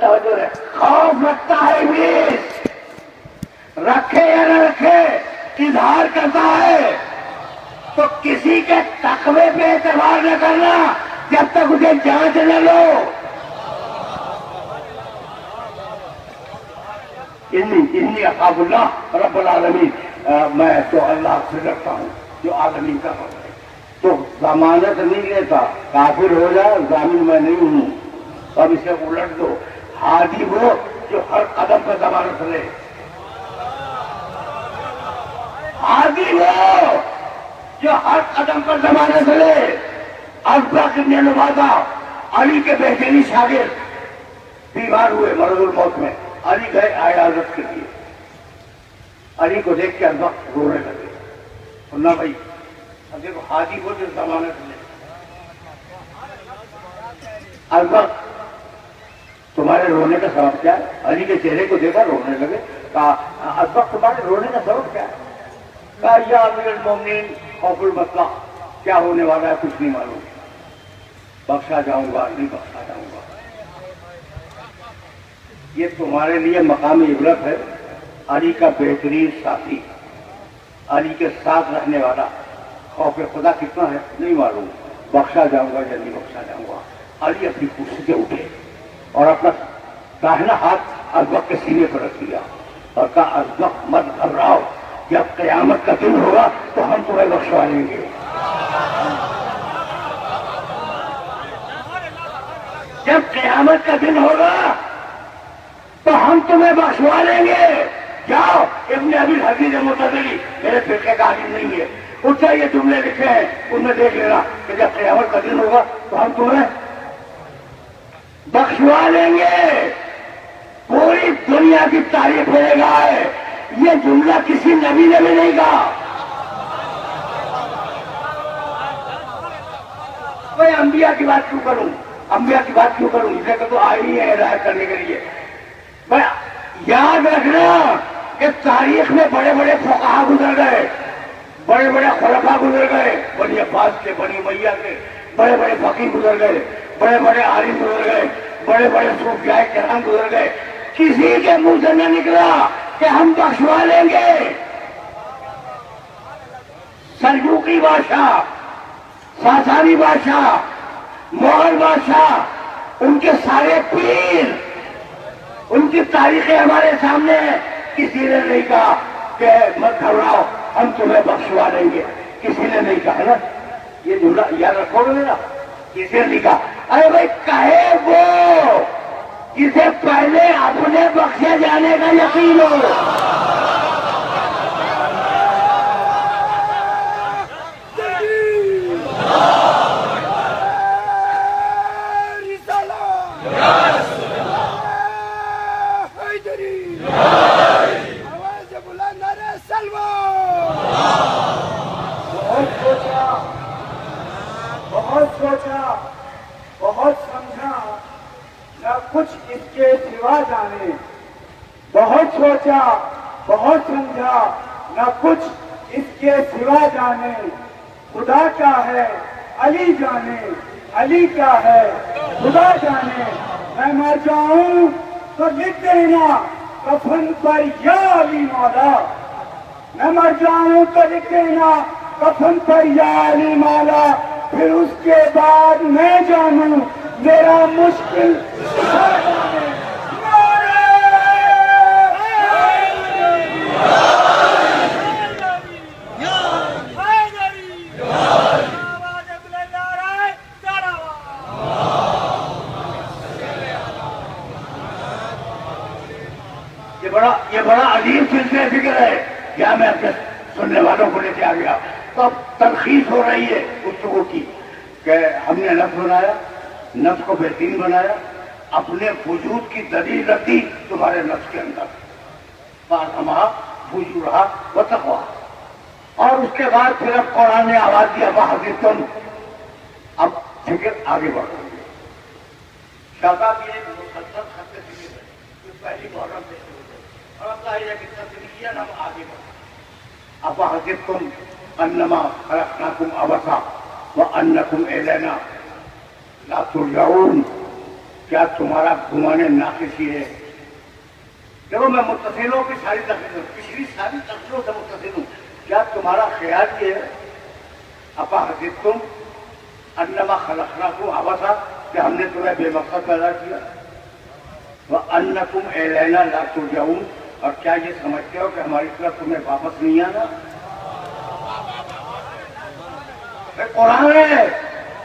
توجہ ہے، خوف رکھتا ہے ابلیس، رکھے یا نہ رکھے اظہار کرتا ہے، تو کسی کے تقوی پہ اعتبار نہ کرنا جب تک اسے جانچ نہ لو۔ انی اخاف اللہ رب العالمین، میں تو اللہ سے ڈرتا ہوں جو عالمین کا رب ہے۔ تو ضمانت نہیں لیتا، کافر ہو جائے ضامن میں نہیں ہوں، اب اسے الٹ دو، ہادی وہ جو ہر قدم پر ضمانت لے، ہادی وہ جو ہر قدم پر ضمانت لے۔ ابوبکر بن لبادہ علی کے بہترین شاگرد بیمار ہوئے مرض الموت میں، علی گئے عیادت کے لیے، علی کو دیکھ کے ابوبکر رونے لگے، سننا بھائی اب دیکھو ہادی وہ جو ضمانت لے۔ ابوبکر تمہارے رونے کا سبب کیا ہے؟ علی کے چہرے کو دیکھا رونے لگے، کہا ابوبکر تمہارے رونے کا سبب کیا ہے؟ کہا یا امیر المومنین خوف المسئلہ، کیا ہونے والا ہے کچھ نہیں معلوم، بخشا جاؤں گا نہیں بخشا جاؤں گا۔ یہ تمہارے لیے مقام عبرت ہے، علی کا بہترین ساتھی، علی کے ساتھ رہنے والا، خوف خدا کتنا ہے نہیں معلوم، بخشا جاؤں گا یا نہیں بخشا جاؤں گا۔ علی اپنی کرسی سے اٹھے اور اپنا داہنا ہاتھ ابوبکر کے سینے پر رکھ دیا اور کہا ابوبکر مت گھبراؤ، جب قیامت کا دن ہوگا تو ہم تمہیں بخشوا لیں گے، جب قیامت کا دن ہوگا تو ہم تمہیں بخشوا لیں گے۔ جاؤ، ابن ابی الحدید متدلی میرے فرقے کا عالم نہیں ہے، اس سے یہ جملے لکھے ہیں ان میں دیکھ لینا کہ جب قیامت کا دن ہوگا تو ہم تمہیں بخشوا لیں گے۔ پوری دنیا کی تعریف کرے گا ہے، یہ جملہ کسی نبی نے بھی نہیں کہا۔ میں انبیاء کی بات کیوں کروں، انبیاء کی بات کیوں کروں، اسے کہ تو آئی ہے ہدایت کرنے کے لیے۔ میں یاد رکھنا کہ تاریخ میں بڑے بڑے فقہا گزر گئے، بڑے بڑے خلفاء گزر گئے، بنی عباس کے، بنی امیہ کے، بڑے بڑے فقیہ گزر گئے، بڑے بڑے عالم گزر گئے، بڑے بڑے صوفیاء کرام گزر گئے، کسی کے منہ سے نہ نکلا کہ ہم بخشوا لیں گے۔ سلجوقی بادشاہ، ساسانی بادشاہ، مغل بادشاہ، ان کے سارے پیر، ان کی تاریخیں ہمارے سامنے ہیں، کسی نے نہیں کہا کہ مت گھبراؤ ہم تمہیں بخشوا دیں گے، کسی نے نہیں کہا نا، یہ جملہ یاد رکھو گے نا، کسی نے نہیں کہا۔ ارے بھائی کہے وہ جسے پہلے اپنے بخشے جانے کا یقین ہو۔ بہت سمجھا نہ کچھ اس کے سوا جانے، بہت سوچا بہت سمجھا نہ کچھ اس کے سوا جانے، خدا کیا ہے علی جانے، علی کیا ہے خدا جانے، میں مر جاؤں تو لکھ دینا کفن پر یا علی مولا، میں مر جاؤں تو لکھ دینا کفن پر یا علی مولا، پھر اس کے بعد میں جانوں میرا مشکل یہ بڑا عظیم سلسلہ فکر ہے، کیا میں اپنے سننے والوں کو لے کے آ گیا۔ تو اب تلخیص ہو رہی ہے گفتگو کی کہ ہم نے نفس بنایا، نفس کو بہترین بنایا، اپنے وجود کی دلیل رکھ دی تمہارے نفس کے اندر، فَأَلْهَمَهَا فُجُورَهَا وَتَقْوَاهَا، اور اس کے بعد پھر اب قرآن نے آواز دیا وَحَسِبْتُمْ، اب فکر آگے بڑھ رہی ہے۔ شاداب یہ مسلسل خط فکر ہے جو پہلی محرم سے شروع ہے، اور اب ظاہر ہے کہ تدریجاً ہم آگے بڑھ رہے ہیں۔ أَفَحَسِبْتُمْ أَنَّمَا خَلَقْنَاكُمْ عَبَثًا وَأَنَّكُمْ إِلَيْنَا لَا تُرْجَعُونَ، کیا تمہارا گمانے ناقص ہی ہے؟ دیکھو میں متصلوں کی ساری تفصیلوں پچھلی ساری تفصیلوں سے متصل ہوں. کیا تمہارا خیال یہ ہے اپحسبتم انما خلقناکم عبثا کہ ہم نے تمہیں بے مقصد پیدا کیا؟ وانکم الینا لا ترجعون اور کیا یہ سمجھتے ہو کہ ہماری طرف تمہیں واپس نہیں آنا؟ قرآن ہے،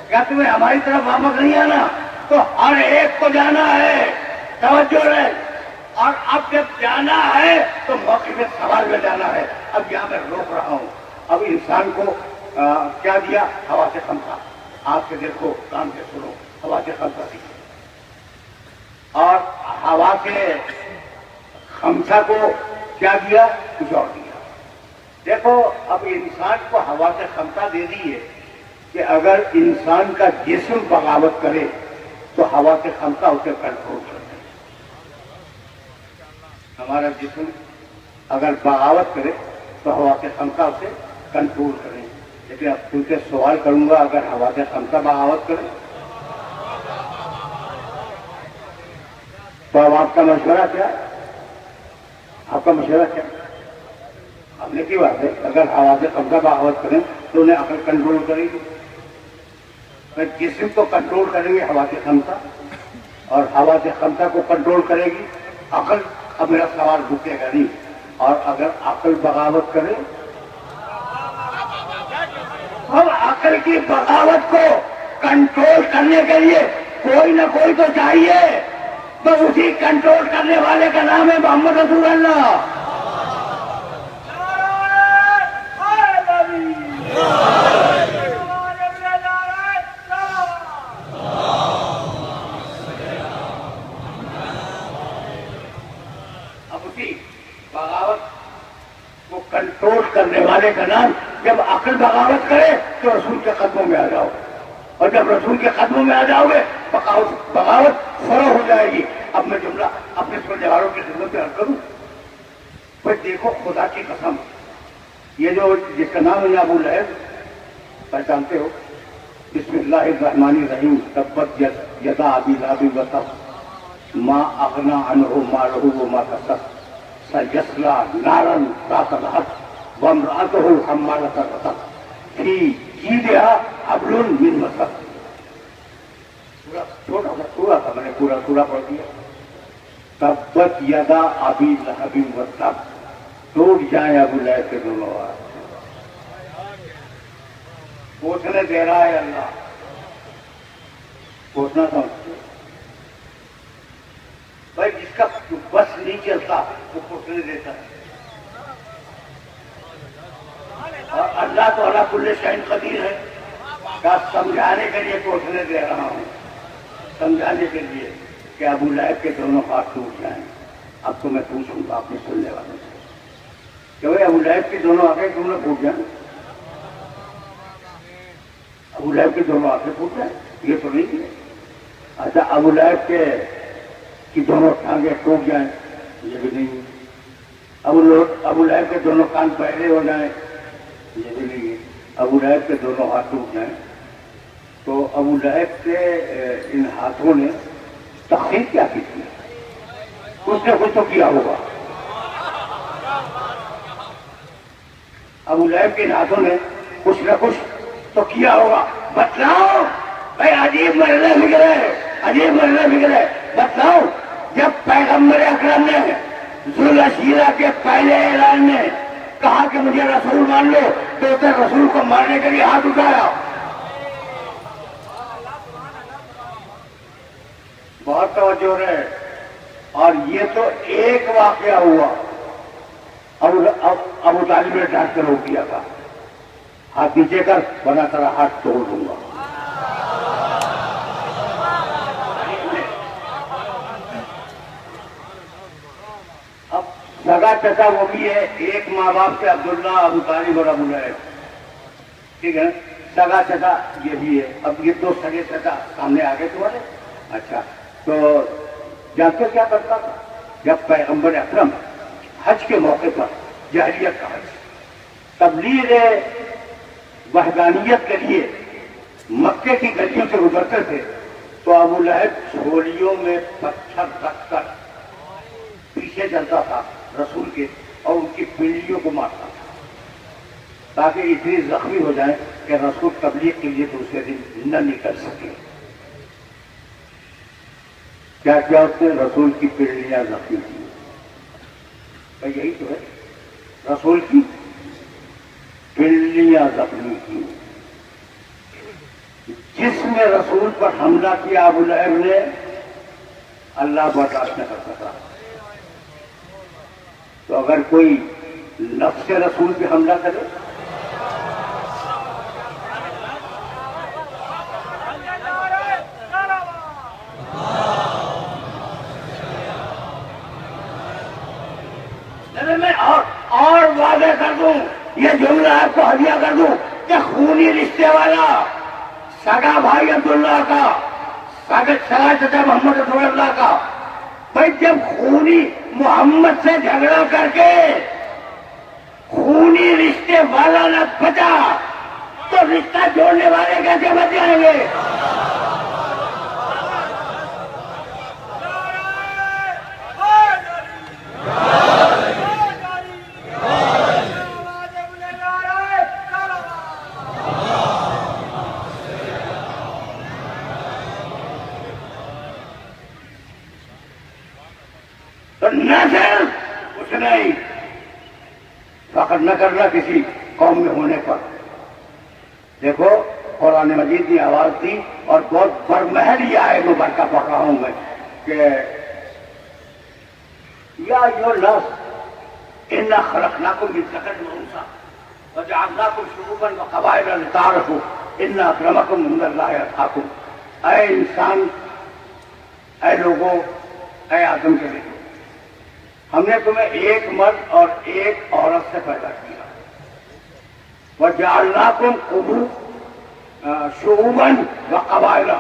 کیا تمہیں ہماری طرف واپس نہیں آنا؟ تو ہر ایک کو جانا ہے، توجہ رہے. اور اب جب جانا ہے تو موقع میں سوال میں جانا ہے. اب یہاں میں روک رہا ہوں. اب انسان کو کیا دیا؟ ہوا سے خمسہ. آپ سے دیکھو، کان سے سنو، ہوا سے خمسہ سیکھو. اور ہوا سے خمسہ کو کیا دیا؟ کچھ اور دیا. دیکھو اب انسان کو ہوا سے خمسہ دے دی ہے کہ اگر انسان کا جسم بغاوت کرے تو ہوا سے خمسہ اسے کنٹرول کر دے. ہمارا جسم اگر بغاوت کرے تو ہوا سے خمسہ اسے کنٹرول کرے. لیکن اب تم سے سوال کروں گا، اگر ہوا سے خمسہ بغاوت کرے تو اب آپ کا مشورہ کیا؟ آپ کا مشورہ کیا؟ ہم نے کی بات ہے، اگر ہوا سے خمسہ بغاوت کریں تو انہیں عقل کنٹرول کرے گی. جسم کو کنٹرول کریں گے ہوا سے خمسہ، اور ہوا سے خمسہ کو کنٹرول کرے گی عقل. اب میرا سوال رکے گا نہیں. اور اگر عقل بغاوت کرے، اب عقل کی بغاوت کو کنٹرول کرنے کے لیے کوئی نہ کوئی تو چاہیے. تو اسی کنٹرول کرنے والے کا نام ہے محمد رسول اللہ. اب اسی بغاوت کو کنٹرول کرنے والے کا نام، جب عقل بغاوت کرے تو رسول کے قدموں میں آ جاؤ، اور جب رسول کے قدموں میں آ جاؤ گے بغاوت فروغ ہو جائے گی. اب میں جملہ اپنے سننے والوں کی خدمت میں عرض کروں. بھائی دیکھو، خدا کی قسم، یہ جو جس کا نام ہے ابو لہب، پہچانتے ہو؟ بسم اللہ الرحمن الرحیم. تبت یدا ابی لہب وتب ما اغنی عنہ مالہ وما کسب سیصلی نارا ذات لہب وامرأتہ حمالۃ الحطب فی جیدہا حبل من مسد. چھوٹا سا سورہ تھا، میں نے پورا سورہ پڑھ دیا. تبت یدا ابی لہب وتب، ٹوٹ جائیں ابو لہب کے دونوں ہاتھ. پوچھنے دے رہا ہے اللہ، پوچھنا سمجھتے بھائی، جس کا بس نہیں چلتا وہ پوچھنے دیتا ہے. اور اللہ تو علی کل شیء قدیر ہے. کا سمجھانے کے لیے پوچھنے دے رہا ہوں، سمجھانے کے لیے کہ ابو لہب کے دونوں ہاتھ ٹوٹ جائیں. اب تو میں پوچھوں گا اپنے سننے والوں سے کہ بھائی ابو لہب کے دونوں آنکھیں تم نے ٹوٹ جائیں؟ ابو لہب کے دونوں آنکھیں ٹوٹ جائیں؟ یہ تو نہیں ہے. اچھا، ابو لہب کی دونوں ٹانگیں ٹوٹ جائیں؟ یہ بھی نہیں ہے. ابو لہب کے دونوں کان بہرے ہو جائیں؟ یہ بھی نہیں ہے. ابو لہب کے دونوں ہاتھ ٹوٹ جائیں تو ابو لہب کے ان ہاتھوں نے تقسیم کیا کی تھی؟ کچھ نہ کچھ تو کیا ہوگا. ابو لہب کے ان ہاتھوں نے کچھ نہ کچھ تو کیا ہوگا. بتلاؤ بھائی، عجیب مرحلے بگڑے، عجیب مرحلے بگڑے. بتلاؤ، جب پیغمبر اکرم نے ذوالشیرہ کے پہلے اعلان میں کہا کہ مجھے رسول مان لو، تو اسے رسول کو مارنے کے لیے ہاتھ اٹھایا. بہت توجہ رہے. اور یہ تو ایک واقعہ ہوا. ابو طالب نے ڈانٹ کر روک دیا تھا، ہاتھ نیچے کر ورنہ تیرا ہاتھ توڑ دوں گا. اب سگا چچا وہ بھی ہے، ایک ماں باپ سے عبداللہ، ابو طالب اور ابو لہب، ٹھیک ہے. سگا چچا یہ بھی ہے. اب یہ دو سگے چچا سامنے آ گئے تمہارے. اچھا، تو جانتے کیا کرتا تھا؟ جب پیغمبر اکرم حج کے موقع پر، جاہلیت کا حج، تبلیغ وحدانیت کے لیے مکے کی گلیوں سے گزرتے تھے تو تو ابو لہب چھولیوں میں پتھر رکھ کر پیچھے چلتا تھا رسول کے اور ان کی پنڈلیوں کو مارتا تھا تاکہ اتنی زخمی ہو جائیں کہ رسول تبلیغ کے لیے دوسرے دن نہ نکل سکے. کیا کیا اس نے؟ رسول کی پنڈلیاں زخمی کی. یہی تو ہے، رسول کی پنڈلیاں زخمی کی. جس نے رسول پر حملہ کیا ابو لہب نے، اللہ برداشت نہ کر سکا. تو اگر کوئی نفس رسول پہ حملہ کرے، میں اور واضح کر دوں، یہ جملہ آپ کو ہدیہ کر دوں کہ خونی رشتے والا سگا بھائی عبداللہ کا، سگا چچا محمد رسول اللہ کا، بھائی جب خونی محمد سے جھگڑا کر کے خونی رشتے والا نہ بچا تو رشتہ جوڑنے والے کیسے بچ جائیں گے؟ کچھ نہیں، فخر نہ کرنا کسی قوم میں ہونے پر. دیکھو قرآن مجید نے آواز دی اور بہت برمحل یہ آئے مبارکہ پڑھ رہا ہوں میں کہ یا ایھا الناس انا خلقناکم من ذکر و انثی وجعلناکم شعوبا وقبائل لتعارفوا ان اکرمکم عند اللہ اتقاکم. اے انسان، اے لوگوں، اے آدم کے بیٹو، ہم نے تمہیں ایک مرد اور ایک عورت سے پیدا کیا. وَجَعَلْنَاكُمْ شُعُوبًا وَقَبَائِلَ،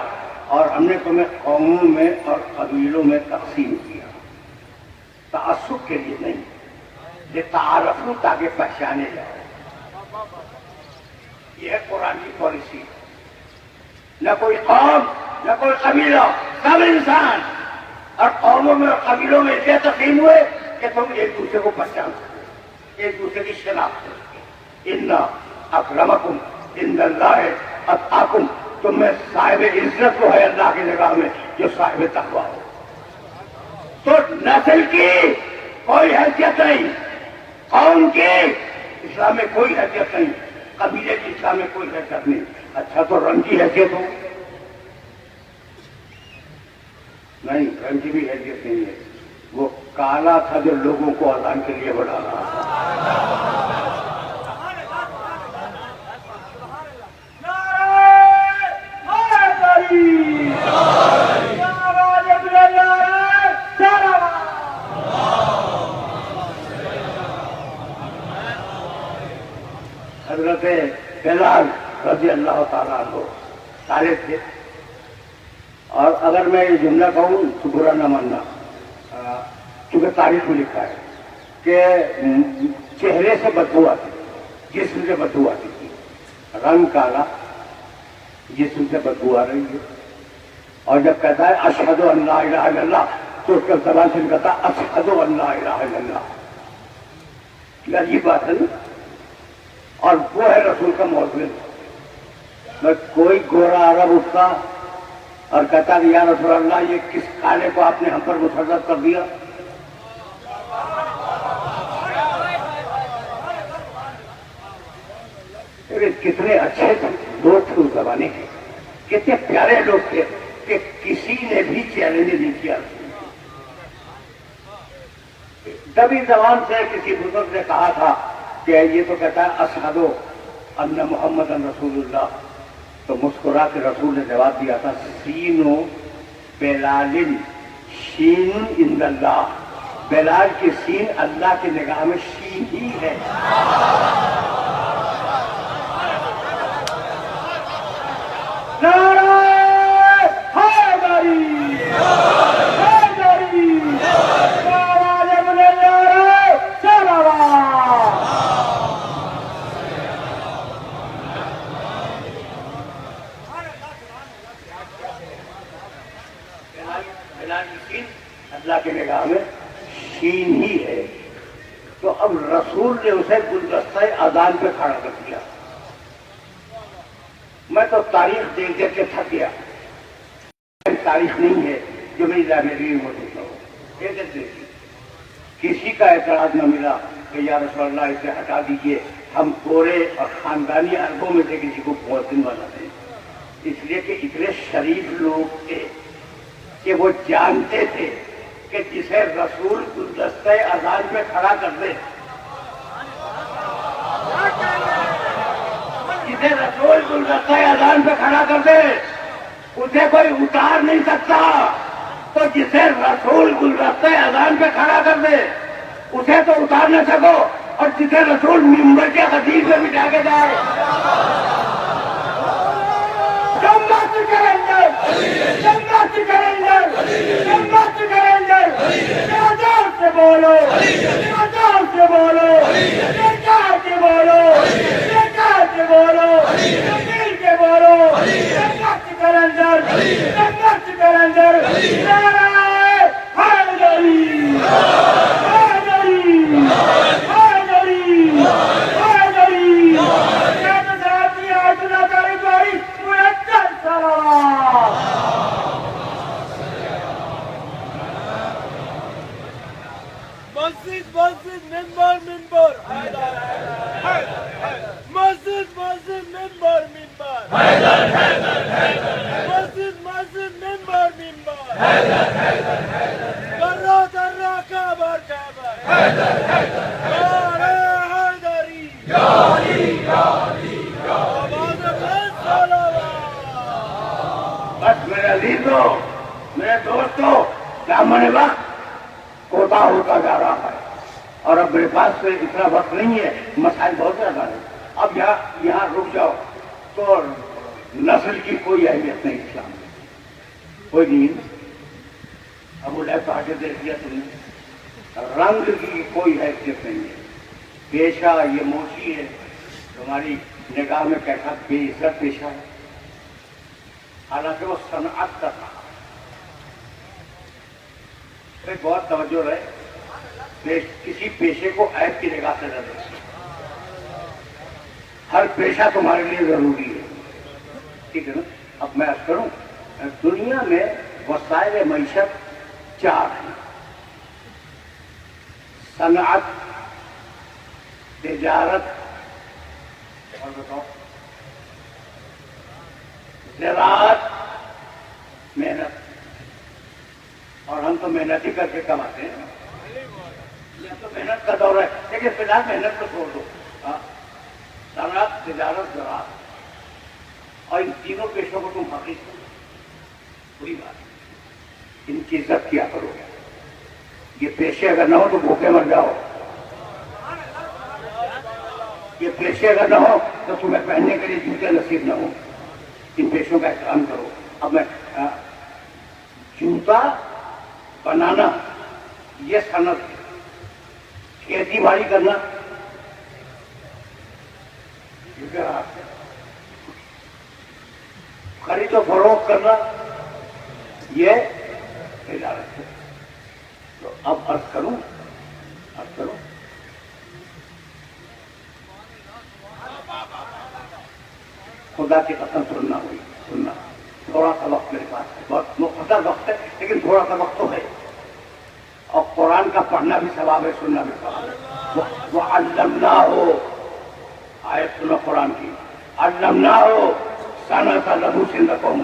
اور ہم نے تمہیں قوموں میں اور قبیلوں میں تقسیم کیا. تعصب کے لیے نہیں، لِتَعَارَفُوا، تاکہ پہچانے جاؤ. یہ ہے قرآن کی پالیسی. نہ کوئی قوم، نہ کوئی قبیلہ، سب انسان. اور قوموں میں اور قبیلوں میں ایسے تقسیم ہوئے کہ تم ایک دوسرے کو پہچان سکتے، ایک دوسرے کی شناخت کر سکتے. اِنَّ اکرمکم عند اللہ اتقاکم، تم میں صاحب عزت تو ہے اللہ کی نگاہ میں جو صاحب تقویٰ ہو. تو نسل کی کوئی حیثیت نہیں، قوم کی اسلام میں کوئی حیثیت نہیں، قبیلے کی اسلام میں کوئی حیثیت نہیں. اچھا تو رنگ کی حیثیت ہو؟ نہیں، رنگ کی بھی حیثیت نہیں ہے. وہ کالا تھا جو لوگوں کو اذان کے لیے بڑھا رہا تھا. حضرت بلال رضی اللہ تعالیٰ عنہ سارے تھے. اور اگر میں یہ جملہ کہوں تو برا نہ ماننا، چونکہ تاریخ میں لکھا ہے کہ چہرے سے بدبو آتی تھی، جسم سے بدبو آتی تھی. رنگ کالا، جسم سے بدبو آ رہی ہے. اور جب کہتا ہے اشہد ان لا الہ الا اللہ تو اس کا زبان سے کہتا ہے اشہد ان لا الہ الا اللہ. یہ عجیب بات ہے نا. اور وہ ہے رسول کا معجزہ. میں کوئی گورا عرب اٹھتا اور کہتا کہ یا رسول اللہ یہ کس کالے کو آپ نے ہم پر مسلط کر دیا. کتنے اچھے لوگ تھے اس زمانے کے، کتنے پیارے لوگ تھے کہ کسی نے بھی چیلنج نہیں کیا. تبھی زبان سے کسی بزرگ نے کہا تھا کہ یہ تو کہتا ہے اشہد ان محمد رسول اللہ، تو مسکرا کے رسول نے جواب دیا تھا سین بلال شین عند اللہ. بلال کی سین اللہ کی نگاہ میں شین ہی ہے. نعرہ حیدری، حیدری، آواز بلند نعرہ صلوات. کی سین اللہ کی نگاہ میں شین ہی ہے. تو اب رسول نے اسے گلدستہ اذان پہ کھڑا کر دیا. میں تو تاریخ دیکھ دیکھ کے تھک گیا. تاریخ نہیں ہے جو میری لائبریری میں موجود ہو. ایک دیکھیے کسی کا اعتراض نہ ملا کہ یا رسول اللہ اسے ہٹا دیجیے, ہم گورے اور خاندانی عربوں میں سے کسی کو مؤذن بنا دیں. اس لیے کہ اتنے شریف لوگ تھے کہ وہ جانتے تھے کہ جسے رسول گلدستہ اذان پہ کھڑا کر دے, جسے رسول گلدستہ اذان پہ کھڑا کر دے اسے کوئی اتار نہیں سکتا. تو جسے رسول گلدستہ اذان پہ کھڑا کر دے اسے تو اتار نہ سکو, اور جسے رسول ممبر کے خطیب پہ بٹھا کے جائے. جنت کے اندر, جنت کے اندر, جنت کے اندر جوار سے بولو, جوار سے بولو, جوار سے بولو, جوار سے بولو, دل کے بولو. جنت کے اندر, جنت کے اندر نعرہ حیدری, حیدری, حیدری, حیدری. مسجد مسجد منبر منبر مسجد مسجد منبر منبر مسجد مسجد منبر منبر درہ درہ کعبہ کعبہ نعرہ حیدری آواز بلند صلوات. بس میرے عزیزوں, میرے دوستوں, دامن وقت کوتا ہوتا جا رہا ہے اور اب میرے پاس سے اتنا وقت نہیں ہے, مسائل بہت زیادہ ہیں. اب یہاں رک جاؤ تو نسل کی کوئی اہمیت نہیں اسلام میں, کوئی نہیں. اب وہ لیفٹ آگے دیکھ لیا تم نے, رنگ کی کوئی حیثیت نہیں ہے. پیشہ یہ موچی ہے تمہاری نگاہ میں کیسا بے عزت پیشہ ہے, حالانکہ وہ صنعت کا تھا. بہت توجہ رہے, کسی پیشے کو عیب کی نگاہ سے نہ دیکھیں. ہر پیشہ تمہارے لیے ضروری ہے, ٹھیک ہے نا. اب میں عرض کروں, دنیا میں وسائل معیشت 4 ہیں: صنعت, تجارت, اور بتاؤ زراعت, محنت. اور ہم تو محنت ہی کر کے کماتے ہیں. یہ تو محنت کا دور ہے, لیکن فی الحال محنت کو چھوڑ دو. صنعت, تجارت, زراعت, اور ان تینوں پیشوں کو تم حقیق کرو. بری بات ہے, ان کی عزت کیا کرو گے. یہ پیشے اگر نہ ہو تو بھوکے مر جاؤ. یہ پیشے اگر نہ ہو تو تمہیں پہننے کے لیے جوتے نصیب نہ ہو. ان پیشوں کا احترام کرو. اب میں جوتا بنانا یہ صنعت ہے, کھیتی باڑی کرنا خرید و فروخت کرنا یہ تجارت ہے. تو اب عرض کروں خدا کی قسم سننا تھوڑا سا وقت میرے پاس ہے, بہت مختصر وقت ہے لیکن تھوڑا سا وقت تو ہے. اور قرآن کا پڑھنا بھی ثواب ہے, سننا بھی ثواب ہے. وَعَلَّمْنَاهُ, آیت سنو قرآن کی, عَلَّمْنَاهُ صَنَعَةَ لَبُوسٍ لَكُمْ.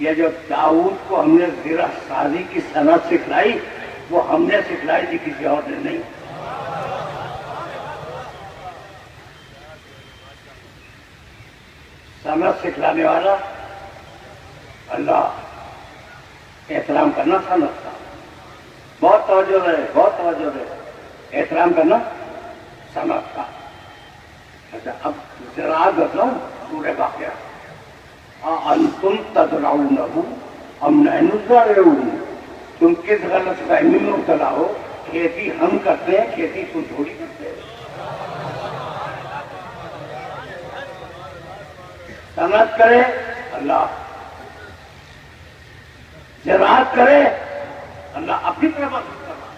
یہ جو داؤد کو ہم نے زرہ سازی کی صنعت سکھلائی وہ ہم نے سکھلائی تھی, کسی اور نے نہیں. صنعت سکھلانے والا اللہ, احترام کرنا صنعت کا. بہت توجہ رہے, بہت توجہ رہے, احترام کرنا صنعت کا. اچھا اب زراعت بتاؤں, سورہ واقعہ. انتم تزرعونہ ام نحن الزارعون. تم کس غلط فہمی میں مبتلا ہو, کھیتی ہم کرتے ہیں, کھیتی تم تھوڑی کرتے ہیں. صنعت کرے اللہ, زراعت کرے اللہ اپنی طرف کر رہا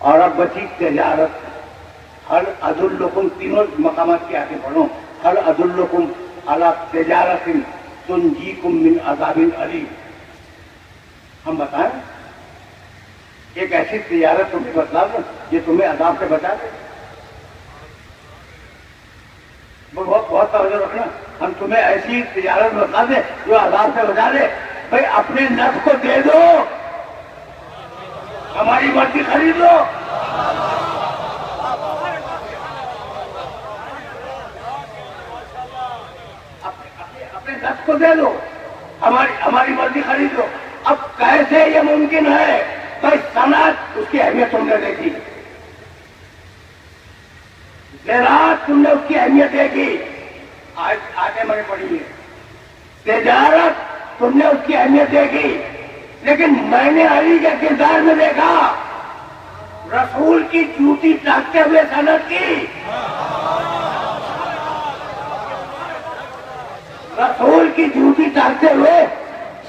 اور اب بچی تجارت حل ادلکم تینوں مقامات کے آگے پڑھو حل ادلکم علی تجارت تنجیکم من عذاب علیم ہم بتائیں ایک ایسی تجارت تمہیں بتلا دیں یہ تمہیں عذاب سے بچا دے بہت بہت توجہ رکھنا ہم تمہیں ایسی تجارت بتلا دیں جو عذاب سے بچا دے بھائی اپنے نفس کو دے دو ہماری مرضی خرید لو اپنے نفس کو دے دو ہماری مرضی خرید لو اب کیسے یہ ممکن ہے بھائی صنعت اس کی اہمیت تم نے دیکھی زراعت تم نے اس کی اہمیت دیکھی آگے میں نے پڑھی ہے تجارت تم نے اس کی اہمیت دیکھی لیکن میں نے علی کے کردار میں دیکھا رسول کی جوتی ٹانگتے ہوئے صنعت کی رسول کی جوتی ٹانگتے ہوئے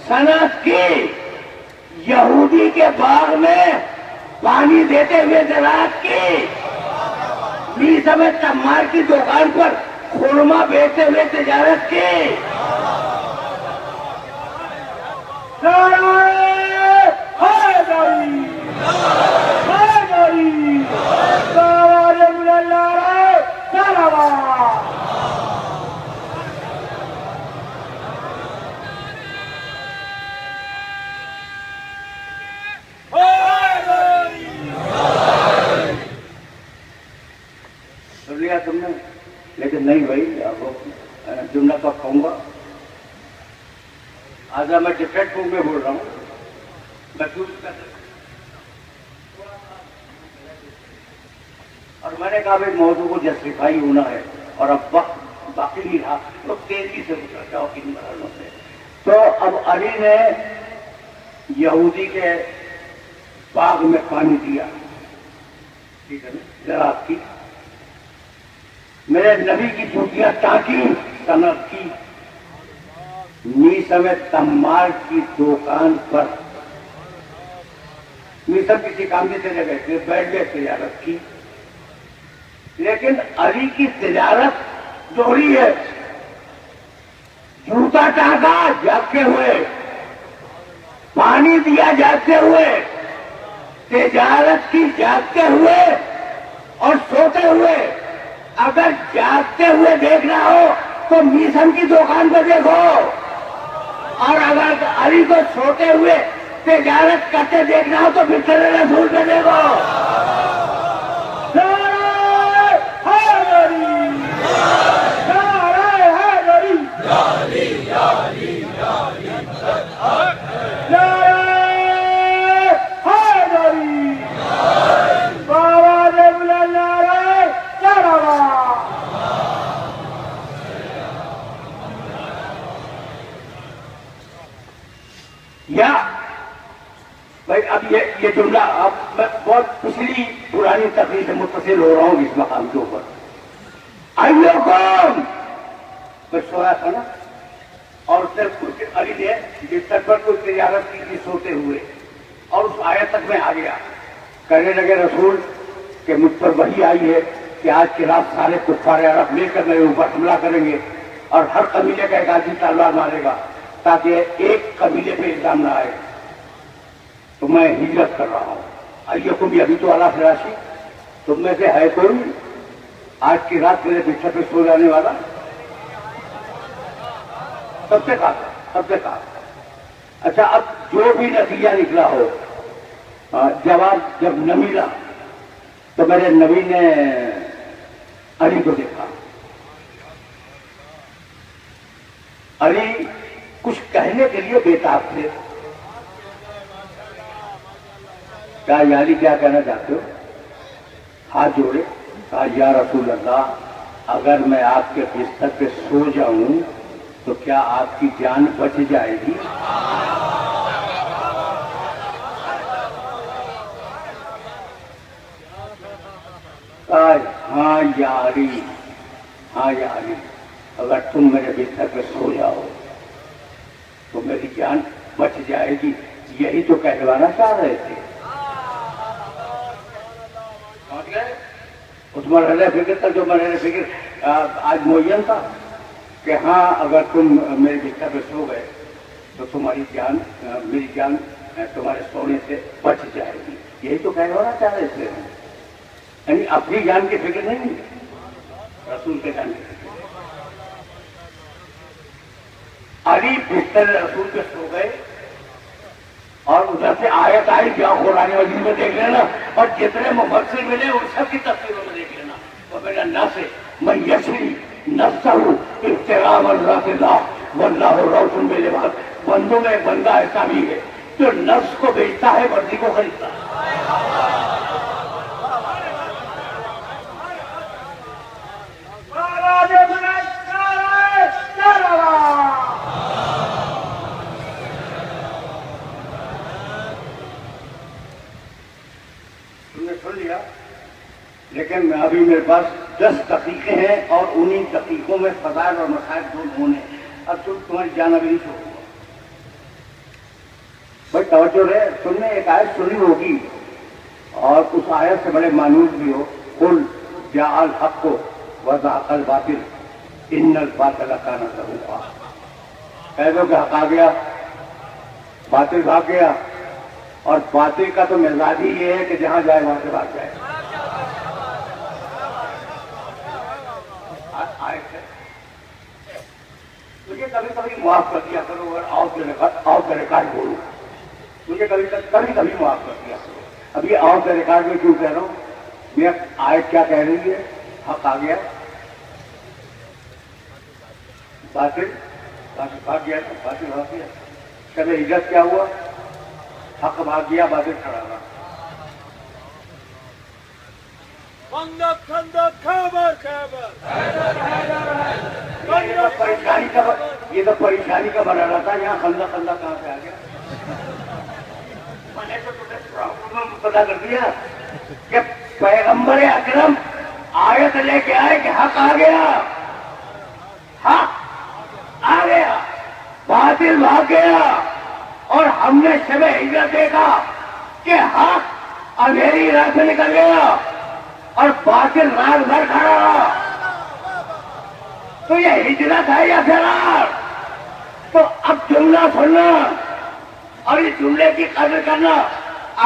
صنعت کی یہودی کے باغ میں پانی دیتے ہوئے زراعت کی میں تمار کی دکان پر خورما بیچتے ہوئے تجارت کی لیا تم نے لیکن نہیں بھائی جملہ تو کہوں گا آج میں ڈفرینٹ فارم میں بول رہا ہوں اور میں نے کہا بھائی موضوع کو جسٹیفائی ہونا ہے اور اب وقت باقی نہیں رہا تو تیزی سے گزر جاؤ ان مرحلوں سے تو اب علی نے یہودی کے باغ میں پانی دیا ٹھیک ہے نا زراعت کی میرے نبی کی جوتیاں ٹانکی صنعت کی میسم تمار کی دکان پر میسم کسی کام کی چلے گئے تھے بیٹھ گئے تجارت کی لیکن علی کی تجارت دوہری ہے جوتا ٹانکا جاگتے ہوئے پانی دیا جاگتے ہوئے تجارت کی جاگتے ہوئے اور سوتے ہوئے اگر جاگتے ہوئے دیکھنا ہو تو میسم کی دکان پہ دیکھو اور اگر علی کو سوتے ہوئے تجارت کرتے دیکھنا ہو تو پھر رسول پہ دیکھو یا بھائی اب یہ جملہ اب میں بہت پچھلی پرانی تقریر سے متصل ہو رہا ہوں اس مقام کے اوپر میں سویا تھا نا اور کچھ علی نے بستر پر کوئی تجارت کی تھی سوتے ہوئے اور اس آیت تک میں آ گیا کہنے لگے رسول کہ مجھ پر وحی آئی ہے کہ آج کی رات سارے کفار عرب مل کر میرے اوپر حملہ کریں گے اور ہر قبیلے کا ایک آدمی تلوار مارے گا تاکہ ایک قبیلے پہ الزام نہ آئے تو میں ہجرت کر رہا ہوں ایکم بھی ابھی تو اعلیٰ فراشی تم میں سے ہے کوئی آج کی رات میرے بستر پہ سو جانے والا سب سے کہا اچھا اب جو بھی نتیجہ نکلا ہو جواب جب نہ ملا تو میرے نبی نے علی کو دیکھا علی کچھ کہنے کے لیے بےتاب تھے کہا یا علی کیا کہنا چاہتے ہو ہاتھ جوڑے کہا یا رسول اللہ اگر میں آپ کے بستر پہ سو جاؤں تو کیا آپ کی جان بچ جائے گی ہاں یا علی اگر تم میرے بستر پہ سو جاؤ بچ جائے گی. یہی تو کہلوانا چاہ رہے تھے. اس مرحلہ فکر تک جو مرحلہ فکر آج معین تھا کہ ہاں اگر تم میرے بستر پہ سو گئے تو تمہاری جان میری جان تمہارے سونے سے بچ جائے گی. یہی تو کہلوانا چاہ رہے تھے. یعنی اپنی جان کی فکر نہیں, رسول کے جان کی فکر. علی بستر رسول پہ سو گئے اور ادھر سے آیت آئی جاؤ قرآن مجید میں دیکھ لینا اور جتنے مفسر ملے ان سب کی تفسیروں میں دیکھ لینا. تو میرا نفس میں یشری نفسہ ابتغاء مرضات اللہ واللہ رؤوف بالعباد. بندوں میں ایک بندہ ایسا بھی ہے جو نفس کو بیچتا ہے, مرضی کو خریدتا ہے. تم نے سن لیا, لیکن ابھی میرے پاس 10 دقیقے ہیں اور انہی دقیقوں میں فضائل اور مسائل دونوں ہونے. اب تمہاری جان ابھی نہیں چھوڑوں گا بھائی, توجہ رہے سننے. ایک آیت سنی ہوگی اور اس آیت سے بڑے مانوس بھی ہو. قل جاء الحق وزهق الباطل ان الباطل کان زهوقا. کہہ دو کہ حق آ گیا, باطل بھاگ گیا. اور باطل کا تو مزاج ہی یہ ہے کہ جہاں جائے وہاں سے بھاگ جائے. مجھے کبھی کبھی معاف کر دیا کرو اور آؤ کے ریکارڈ بولوں. مجھے کبھی کبھی معاف کر دیا کرو. اب یہ آؤ کے ریکارڈ میں کیوں کہہ رہا ہوں؟ میں آیت کیا کہہ رہی ہے؟ حق آ گیا, باطل بھاگ گیا. باطل بھاگ گیا. شب ہجرت کیا ہوا؟ حق بھاگ گیا, باطل کھڑا رہا. خندق خندق خیبر خیبر. یہ تو پریشانی کا مرحلہ تھا. یہاں خندق کہاں سے آ گیا؟ میں نے تو تمہیں پتا کر دیا کہ پیغمبر اکرم آیت لے کے آئے کہ حق آ گیا, حق آ گیا, باطل بھاگ گیا. اور ہم نے شب ہجرت دیکھا کہ حق اندھیری راہ سے نکل گیا اور باطل رات بھر کھڑا رہا. تو یہ ہجرت ہے یا فرار؟ تو اب جملہ سننا اور اس جملے کی قدر کرنا.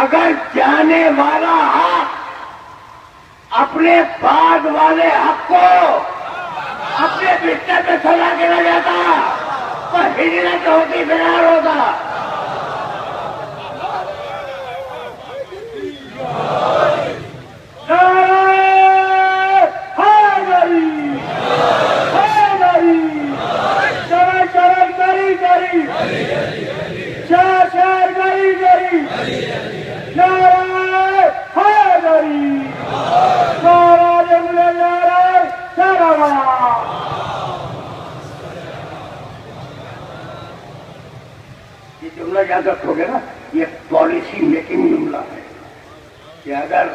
اگر جانے والا حق اپنے بعد والے حق کو اپنے بستر پہ سلا کے نہ جاتا تو ہجرت ہوتی, فرار ہوتا. یہ جملہ یاد رکھو گے نا, یہ پالیسی میکنگ جملہ ہے کہ اگر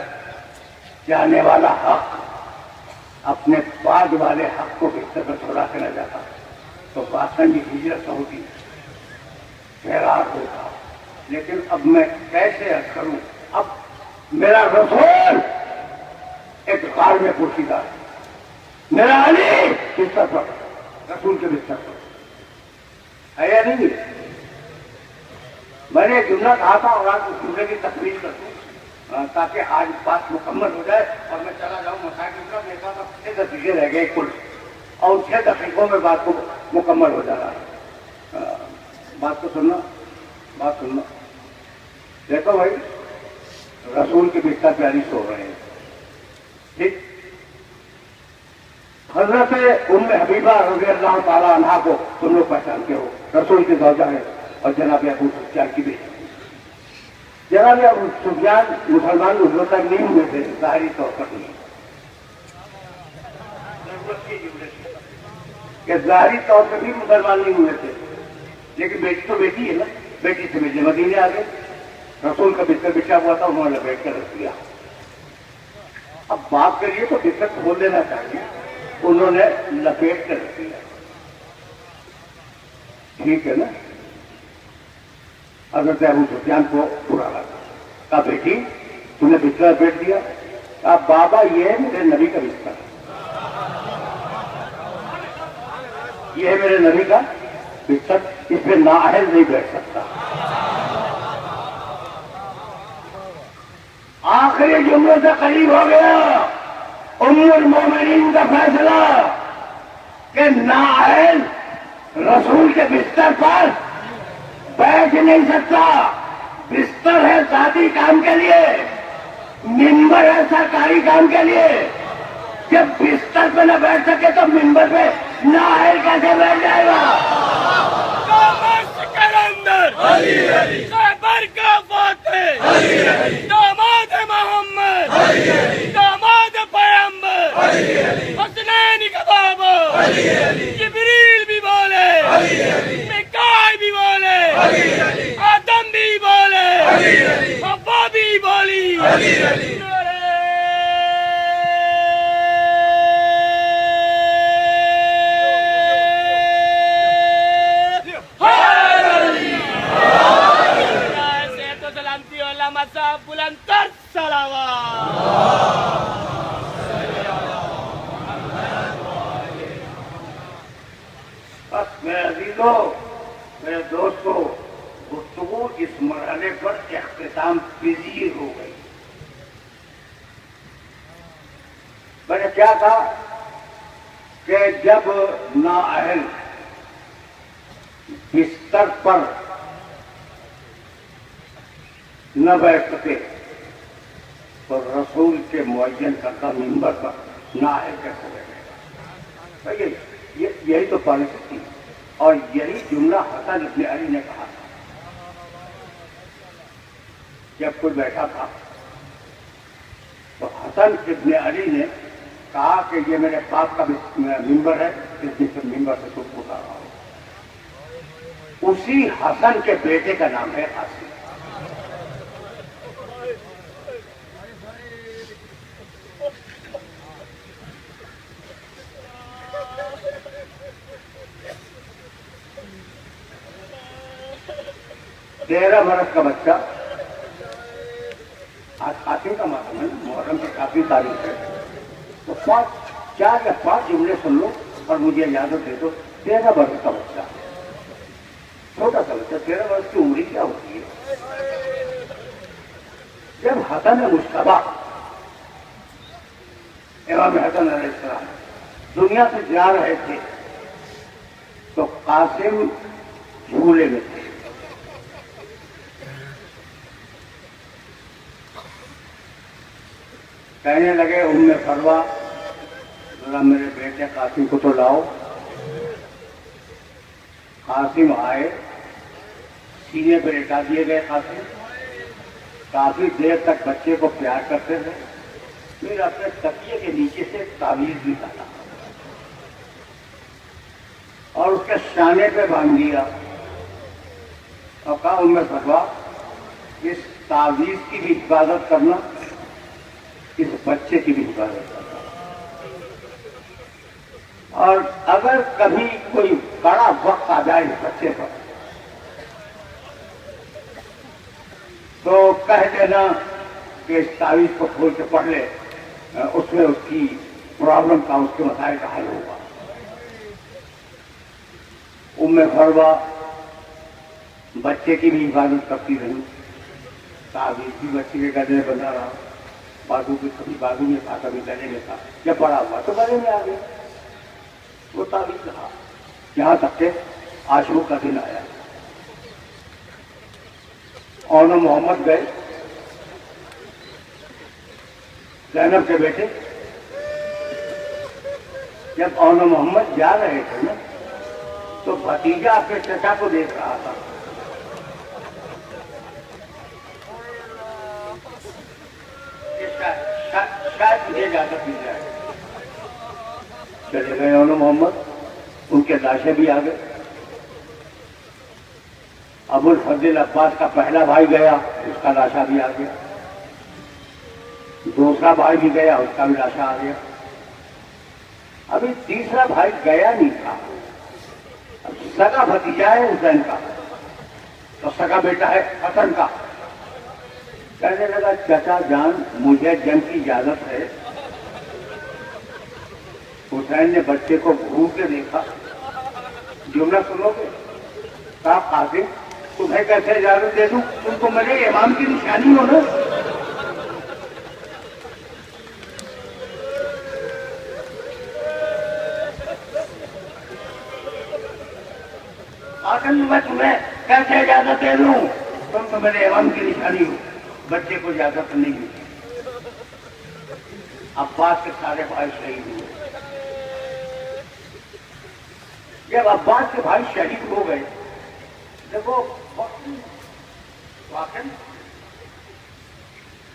جانے والا حق اپنے بعد والے حق کو بستر پر چھوڑا کے نہ جاتا تو باطن کی ہجرت ہوتی, فرار ہوتا. لیکن اب میں کیسے عرض کروں؟ اب میرا رسول ایک غار میں پوشیدہ ہے, میرا علی بستر پر, رسول کے بستر پر ہے یا نہیں؟ میں نے ایک جملہ کہا تھا اور آج اس جملے کی تکمیل کر دوں تاکہ آج بات مکمل ہو جائے اور میں چلا جاؤں مسائل کی طرف. میرے پاس اب 6 دقیقے رہ گئے کل اور 6 دقیقوں میں بات کو مکمل ہو جا رہا ہے. بات کو سننا, بات سننا. دیکھو بھائی, رسول کے بستر پہ علی سو رہے ہیں, ٹھیک. حضرت ام حبیبہ رضی اللہ تعالیٰ عنہا کو تم لوگ پہچانتے ہو, رسول کی زوجہ ہے اور جناب ابو سفیان کی بیٹی. جناب ابو سفیان مسلمان اس وقت تک نہیں ہوئے تھے, ظاہری طور پر نہیں, کہ ظاہری طور پر بھی مسلمان نہیں ہوئے تھے, لیکن بیٹی تو بیٹی ہے نا. بیٹی سے ملنے مدینے آ گئے, رسول کا بستر بچھا ہوا تھا, انہوں نے لپیٹ کر رکھ دیا. اب بات کریے تو بستر کھول دینا چاہیے, انہوں نے لپیٹ کر رکھ دیا. ٹھیک ہے نا. حضرت ابو سفیان کو برا لگا. کہا بیٹی تم نے بستر بیٹھ دیا. کہا بابا یہ ہے میرے نبی کا بستر, یہ ہے میرے نبی کا بستر, اس پہ نااہل نہیں بیٹھ سکتا. آخری جملے سے قریب ہو گیا ام المومنین کا فیصلہ کہ نااہل رسول کے بستر پر بیٹھ نہیں سکتا. بستر ہے ذاتی کام کے لیے, ممبر ہے سرکاری کام کے لیے. جب بستر پہ نہ بیٹھ سکے تو ممبر پہ نااہل کیسے بیٹھ جائے گا؟ خیبر کا فاتح, داماد محمد, داماد پیغمبر, حسنین کا بابا, جبریل بھی بولے, میکائیل بھی بولے, آدم بھی بولے, حوا بھی بولی. بلندر بس میرے عزیزوں, میرے دوستوں, گفتگو اس مرحلے پر اختتام پذیر ہو گئی. میں نے کیا کہا کہ جب نااہل بستر پر نہ بیٹھ سکے تو رسول کے معین کردہ ممبر پر نااہل کیسے بیٹھے گا؟ یہی تو پالیسی تھی, اور یہی جملہ حسن ابن علی نے کہا تھا جب کوئی بیٹھا تھا. تو حسن ابن علی نے کہا کہ یہ میرے باپ کا ممبر ہے, اس ممبر سے تم اٹھا رہا ہوں. اسی حسن کے بیٹے کا نام ہے قاسم. تیرہ برس کا بچہ, آج قاسم کا ماتم ہے, محرم کی کافی تاریخ ہے, تو 4 یا 5 جملے سن لو اور مجھے اجازت دے دو. 13 برس کا بچہ, چھوٹا سا بچہ, 13 برس کی عمری کیا ہوتی ہے؟ جب حسن مشتبہ امام حسن علیہ السلام دنیا سے جا رہے تھے تو قاسم جھولے میں تھے. کہنے لگے ام فروا ذرا میرے بیٹے قاسم کو تو لاؤ. قاسم آئے, سینے پہ لٹا دیے گئے. قاسم کافی دیر تک بچے کو پیار کرتے تھے, پھر اپنے تکیے کے نیچے سے تعویذ بھی ڈالا اور اس کے شانے پہ باندھ دیا اور کہا ام فروا اس تعویذ کی بھی حفاظت کرنا, اس بچے کی بھی حفاظت کرنا, اور اگر کبھی کوئی بڑا وقت آ جائے اس بچے پر تو کہہ دینا کہ اس تعویذ کو کھول کے پڑھ لے, اس میں اس کی پرابلم کا, اس کے مسائل کا حل ہوگا. ام فروا بچے کی بھی حفاظت کرتی رہی, تعویذ بھی بچے کے گلے میں بنا رہا, بازو کی کبھی بازو میں تھا کبھی گلے میں تھا, جب بڑا ہوا تو گلے میں آ گیا. وہ تعویذ رہا یہاں تک کہ عاشور کا دن آیا. اور محمد گئے, زینب کے بیٹے, جب اون محمد جا رہے تھے نا تو بھتیجا اپنے چچا کو دیکھ رہا تھا. شاید مجھے اجازت مل جائے. چلے گئے اون محمد, ان کے لاشیں بھی آ گئے. ابو الفضل عباس کا پہلا بھائی گیا, اس کا لاشا بھی آ گیا. دوسرا بھائی بھی گیا, اس کا بھی لاشا آ گیا. ابھی تیسرا بھائی گیا نہیں تھا, اب سگا بھتیجا ہے حسین کا, تو سگا بیٹا ہے حسن کا. کہنے لگا چچا جان مجھے جنگ کی اجازت ہے. حسین نے بچے کو گھور کے دیکھا. جملہ سنو گے؟ کہا قاسم تمہیں کیسے اجازت دے دوں؟ تم کو میرے امام کی نشانی ہو نا. قاسم میں تمہیں کیسے اجازت دے دوں؟ تم تو میرے امام کی نشانی ہو. بچے کو اجازت نہیں ہوئی. عباس کے سارے بھائی شہید ہوئے. جب عباس کے بھائی شہید ہو گئے دیکھو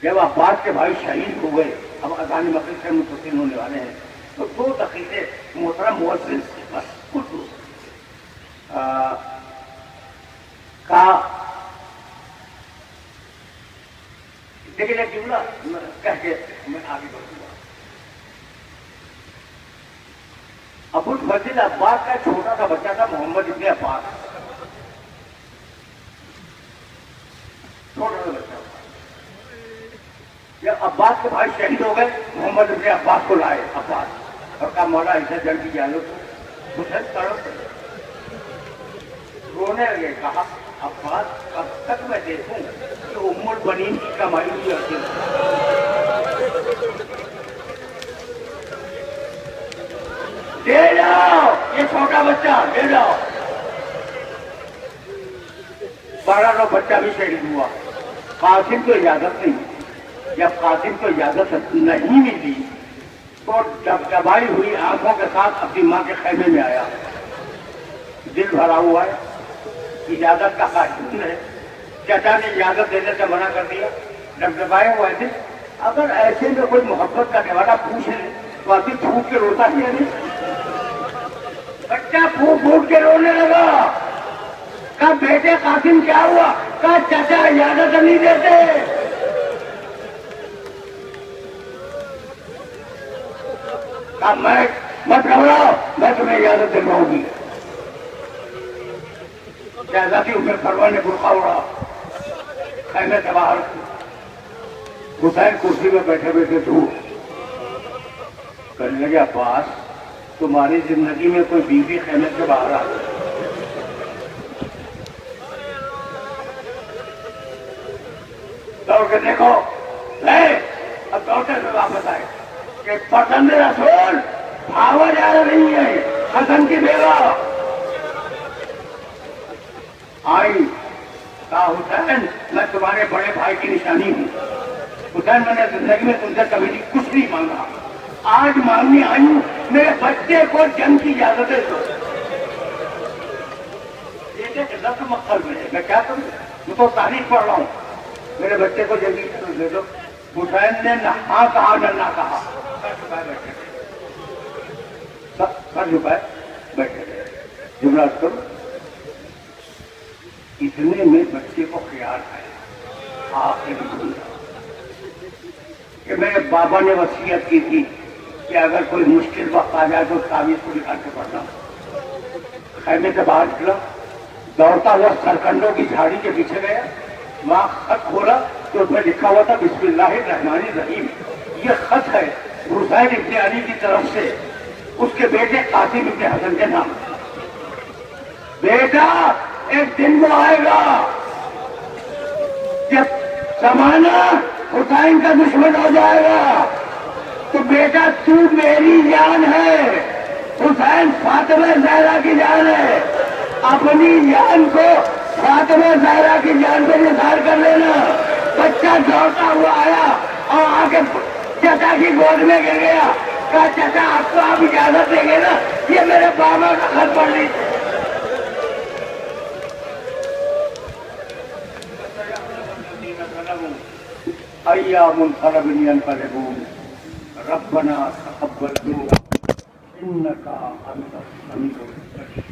جب عباس کے بھائی شہید ہو گئے اب اذان مغرب سے متصل ہونے والے ہیں تو 2 دقیقے محترم مؤذن سے بس کچھ کا لیکن ایک جملہ کہہ کے میں آگے بڑھوں گا. ابو الفضل عباس کا چھوٹا سا بچہ تھا محمد ابن عباس. چھوٹا سا بچہ. جب عباس کے بھائی شہید ہو گئے محمد ابن عباس کو لائے عباس اور کہا مولا ایسے جنگ کی اجازت. حسین تڑپ رونے لگے. کہا عباس کب تک میں دیکھوں کہ ام البنین کی کمائی ہوئی ہوتی. لے جاؤ یہ چھوٹا بچہ لے جاؤ. 12 بچہ بھی شہید ہوا. قاسم کو اجازت نہیں. جب قاسم کو اجازت نہیں ملی تو دبدبائی ہوئی آنکھوں کے ساتھ اپنی ماں کے خیمے میں آیا. دل بھرا ہوا ہے. اجازت کا قاسم ہے. چچا نے اجازت دینے سے منع کر دیا. دبدبائے ہوئے تھے. اگر ایسے میں کوئی محبت کرنے والا پوچھ لے تو ابھی پھوٹ کے روتا ہی ہے نہیں. بچہ پھوٹ پھوٹ کے رونے لگا. کہا بیٹے قاسم کیا ہوا؟ کہا چچا اجازت نہیں دیتے. کہا میں مت گھبراؤ میں تمہیں اجازت دلواؤں گی. شہزادی عمر فروا نے برقع اڑا خیمے سے باہر. حسین کرسی میں بیٹھے بیٹھے دور کرنے لگے عباس تمہاری زندگی میں کوئی بیوی خیمے سے باہر آ گئی. دوڑ کے دیکھو. اب دوڑتے سے واپس آئے کہ پسند رسول بھاوا جا رہی ہے. حسن کی بیوہ آئی. کہا حسین میں تمہارے بڑے بھائی کی نشانی ہوں. حسین میں نے زندگی میں تم سے کبھی کچھ نہیں مانگا. آج مانگنے آئی ہوں میرے بچے کو جنگ کی اجازت دو. ایک لفظ مقصد میں کیا کروں؟ میں تو تاریخ پڑھ رہا ہوں. میرے بچے کو جنگ کی اجازت دے دو. حسین نے نہ ہاں کہا نہ کہا. سر جھکائے بیٹھے گئے. جملہ کرو. اتنے میں بچے کو خیال آیا آخری کہ میرے بابا نے وصیت کی تھی کہ اگر کوئی مشکل وقت آ جائے تو تعویذ کو نکال کے پڑھنا. خیمے سے باہر نکلا. دوڑتا ہوا سرکنڈوں کی جھاڑی کے پیچھے گیا. وہاں خط کھولا تو اس میں لکھا ہوا تھا بسم اللہ الرحمن الرحیم. یہ خط ہے حسین ابن علی کی طرف سے اس کے بیٹے قاسم ابن حسن کے نام. بیٹا ایک دن وہ آئے گا جب زمانہ حسین کا دشمن ہو جائے گا تو بیٹا تو میری جان ہے. حسین فاطمہ زہرا کی جان ہے. اپنی جان کو فاطمہ زہرا کی جان پہ نثار کر لینا. بچہ دوڑتا ہوا آیا اور آ کے چچا کی گود میں گر گیا. کہا چچا آپ کو آپ اجازت دیں گے نا؟ یہ میرے بابا کا خط پڑھ لیجیے. ایام خربنی انقلبون ربنا تقبل منا انك انت السميع العليم.